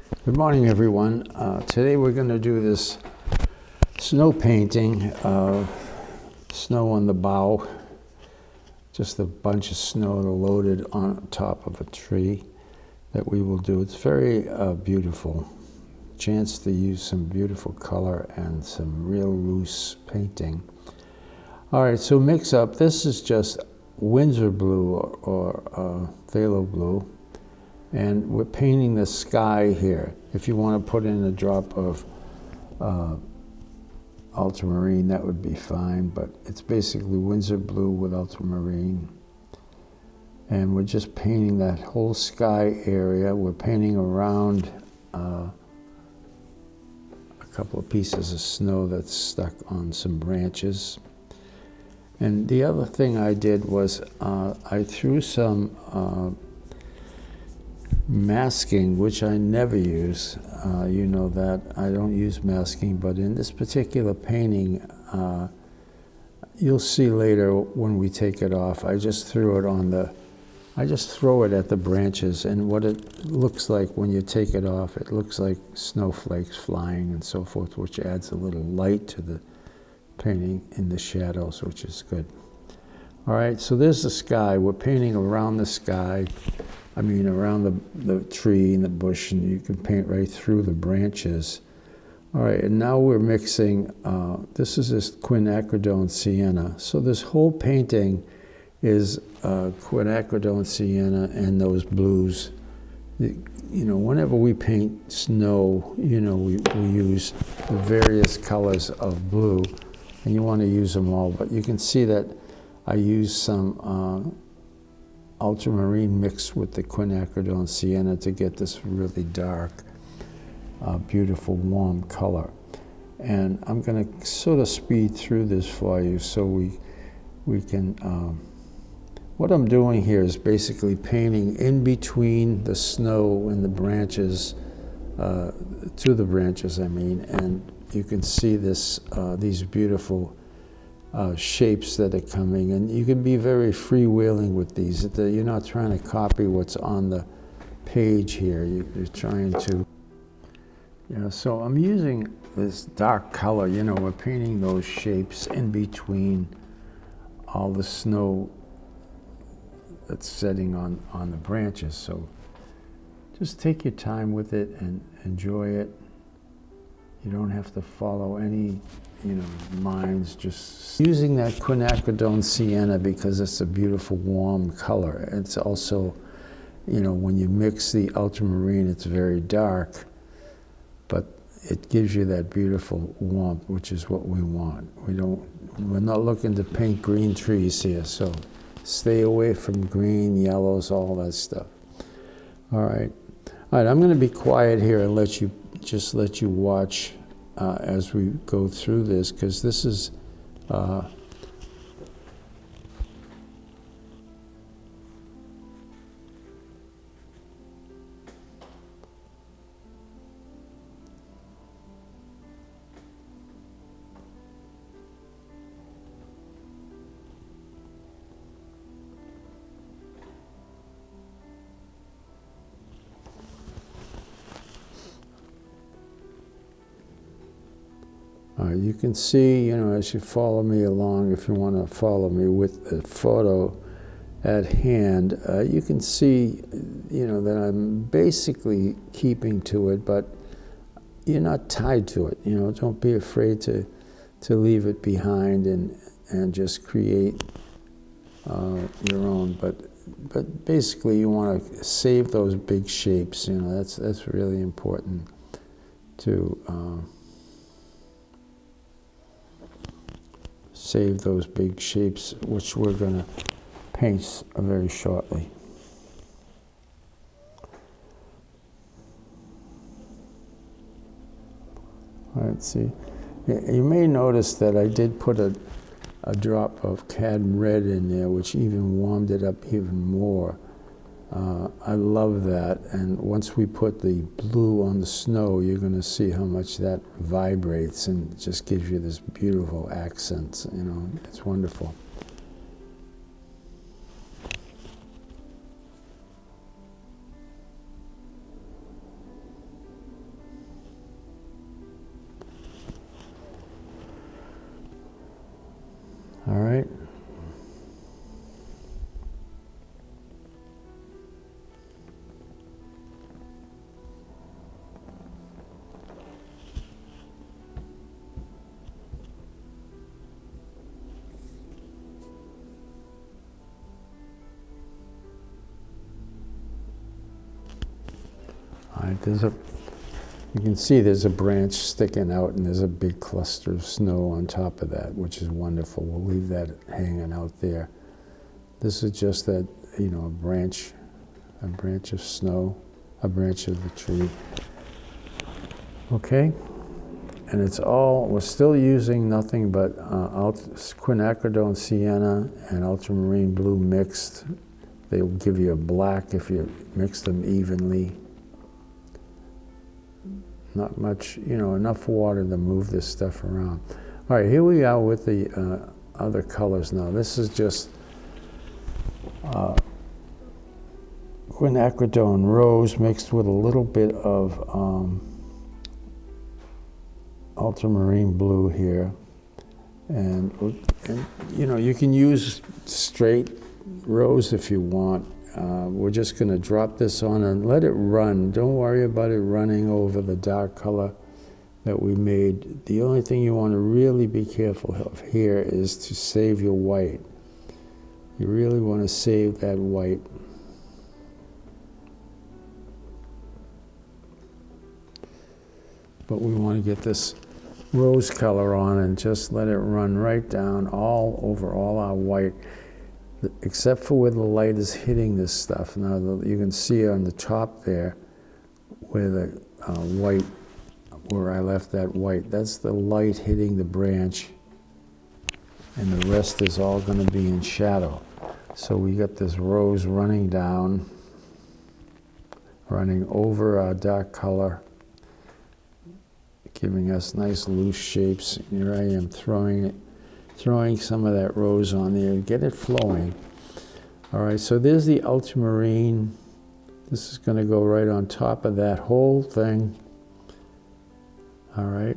Good morning, everyone. Today we're going to do this snow painting of snow on the bow. Just a bunch of snow loaded on top of a tree that we will do. It's very beautiful. Chance to use some beautiful color and some real loose painting. All right, so mix up. This is just Windsor blue or phthalo blue. And we're painting the sky here. If you want to put in a drop of ultramarine, that would be fine, but it's basically Windsor blue with ultramarine. And we're just painting that whole sky area. We're painting around a couple of pieces of snow that's stuck on some branches. And the other thing I did was I threw some masking, which I never use. You know that I don't use masking, but in this particular painting, you'll see later when we take it off, I just threw it on the, I just throw it at the branches, and what it looks like when you take it off, it looks like snowflakes flying and so forth, which adds a little light to the painting in the shadows, which is good. All right, so there's the sky. We're painting around the sky. I mean, around the tree and the bush, and you can paint right through the branches. All right, and now we're mixing, this is this quinacridone sienna. So this whole painting is quinacridone sienna and those blues. You know, whenever we paint snow, you know, we use the various colors of blue, and you want to use them all. But you can see that I use some ultramarine mixed with the quinacridone sienna to get this really dark, beautiful, warm color. And I'm going to sort of speed through this for you so we can, what I'm doing here is basically painting in between the snow and the branches, to the branches, I mean, and you can see this, these beautiful shapes that are coming, and you can be very freewheeling with these. You're not trying to copy what's on the page here. You're trying to, so I'm using this dark color. You know, we're painting those shapes in between all the snow that's setting on the branches. So just take your time with it and enjoy it. You don't have to follow any lines, just using that quinacridone sienna because it's a beautiful warm color. It's also, when you mix the ultramarine, it's very dark, but it gives you that beautiful warmth, which is what we want. We're not looking to paint green trees here, so stay away from green, yellows, all that stuff. All right, I'm going to be quiet here and let you watch as we go through this, because this is you can see, as you follow me along, if you want to follow me with a photo at hand, you can see, that I'm basically keeping to it, but you're not tied to it. Don't be afraid to leave it behind and just create your own. But basically, you want to save those big shapes. That's really important to. Save those big shapes, which we're going to paint very shortly. All right, see, you may notice that I did put a drop of cadmium red in there, which even warmed it up even more. I love that, and once we put the blue on the snow, you're going to see how much that vibrates and just gives you this beautiful accent. It's wonderful. right, you can see there's a branch sticking out and there's a big cluster of snow on top of that, which is wonderful. We'll leave that hanging out there. This is just that, you know, a branch of snow, a branch of the tree. Okay, and we're still using nothing but quinacridone sienna and ultramarine blue mixed. They will give you a black if you mix them evenly. Not much, you know, enough water to move this stuff around. All right, here we are with the other colors now. This is just quinacridone rose mixed with a little bit of ultramarine blue here. And you know, you can use straight rose if you want. We're just going to drop this on and let it run. Don't worry about it running over the dark color that we made. The only thing you want to really be careful of here is to save your white. You really want to save that white. But we want to get this rose color on and just let it run right down all over all our white, except for where the light is hitting this stuff. Now you can see on the top there where the white, where I left that white, that's the light hitting the branch, and the rest is all going to be in shadow. So we got this rose running down, running over our dark color, giving us nice loose shapes. Here I am throwing some of that rose on there, get it flowing. All right, so there's the ultramarine. This is going to go right on top of that whole thing. All right,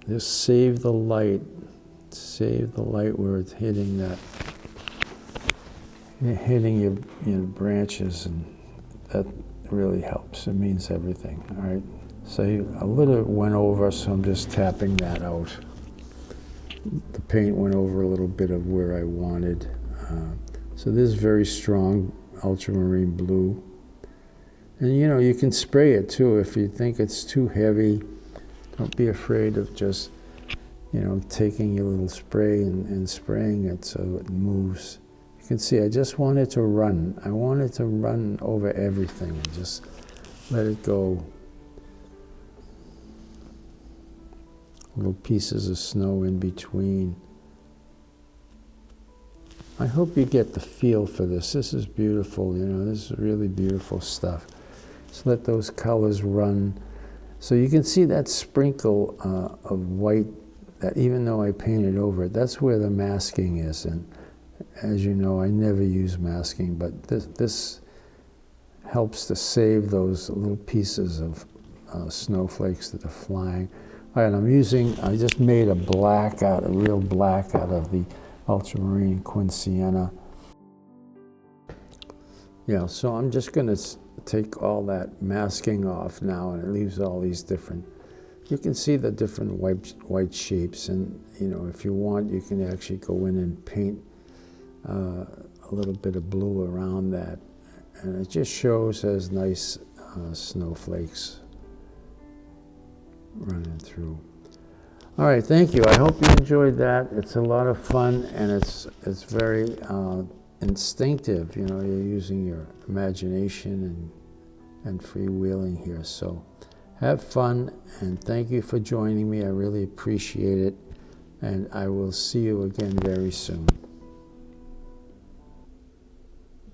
just save the light where it's hitting that, hitting your branches, and that really helps. It means everything. All right, so a little went over, so I'm just tapping that out. The paint went over a little bit of where I wanted. So this is very strong ultramarine blue. And you know, you can spray it too if you think it's too heavy. Don't be afraid of just, you know, taking your little spray and spraying it so it moves. You can see I just want it to run. I want it to run over everything and just let it go. Little pieces of snow in between. I hope you get the feel for this. This is beautiful, you know, this is really beautiful stuff. Just let those colors run. So you can see that sprinkle of white, that even though I painted over it, that's where the masking is. And as you know, I never use masking, but this helps to save those little pieces of snowflakes that are flying. All right, I just made a real black out of the ultramarine quin sienna. Yeah, so I'm just going to take all that masking off now, and it leaves all these different, you can see the different white shapes, and you know, if you want, you can actually go in and paint a little bit of blue around that, and it just shows as nice snowflakes running through. All right, thank you. I hope you enjoyed that. It's a lot of fun, and it's very instinctive. You know, you're using your imagination and freewheeling here. So have fun, and thank you for joining me. I really appreciate it, and I will see you again very soon.